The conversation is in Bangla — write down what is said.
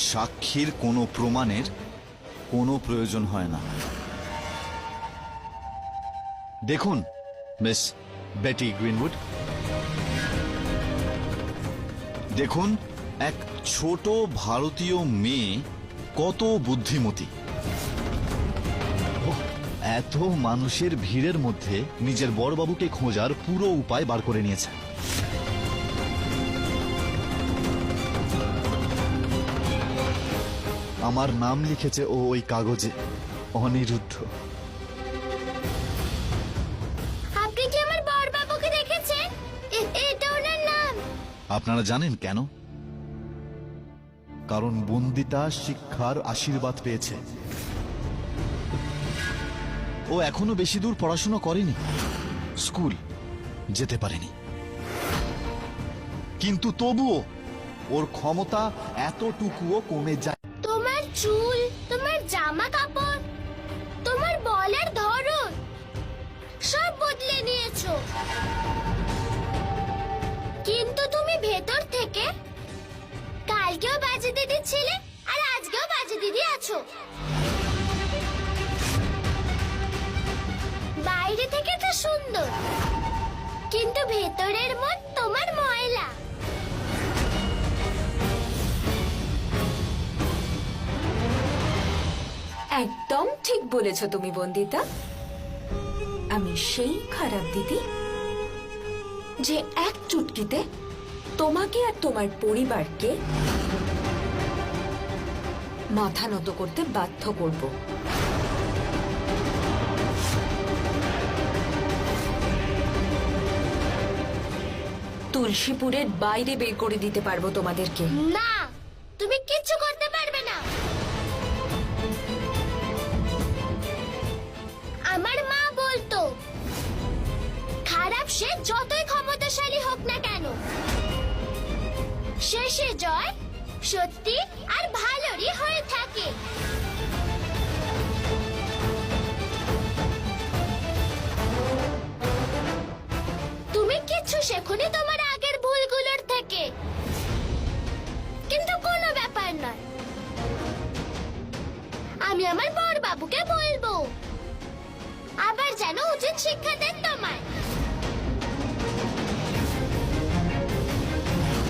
সাক্ষীর কোনো প্রমাণের কোনো প্রয়োজন হয় না। দেখুন মিস বেটি গ্রিনউড, দেখুন এক ছোট ভারতীয় মেয়ে কত বুদ্ধিমতী। এত মানুষের ভিড়ের মধ্যে নিজের বড়বাবুকে খোঁজার পুরো উপায় বার করে নিয়েছে। আমার নাম লিখেছে ও ওই কাগজে, অনিরুদ্ধ। আপনি কি আমার বড়বাবুকে দেখেছেন? এটা ওনার নাম। আপনারা জানেন কেন? কারণ বন্দিতা শিক্ষার আশীর্বাদ পেয়েছে। ও এখনো বেশি দূর পড়াশোনা করেনি, স্কুল যেতে পারেনি, কিন্তু তবুও ওর ক্ষমতা এতটুকুও কমে যায়। তোমার চুল, তোমার জামা কাপড়, তোমার বলার ধরন সব বদলে নিয়েছো, কিন্তু তুমি ভেতর থেকে কালকেও বাজে দিদি ছিলে আর আজকেও বাজে দিদি আছো। বাইরে থেকে তো সুন্দর, কিন্তু ভেতরের মন তোমার ময়লা। একদম ঠিক বলেছ তুমি বন্দিতা। আমি সেই খারাপ দিদি যে এক চুটকিতে তোমাকে আর তোমার পরিবারকে মাথা নত করতে বাধ্য করব। তুলসীপুরের বাইরে বের করে দিতে পারবো তোমাদেরকে। না, তুমি কিচ্ছু করতে পারবে না। আমার মা বলতো, খারাপ সে যতই ক্ষমতাশালী হোক না কেন, শেষে জয় সত্যি আর ভালোরই হয়ে থাকে। তুমি কিচ্ছু শেখোনি তোমার আগের ভুলগুলোর থেকে, কিন্তু কোনো ব্যাপার নয়, আমি আমার বড়বাবুকে বলবো আবার যেন উচিত শিক্ষা দেয়।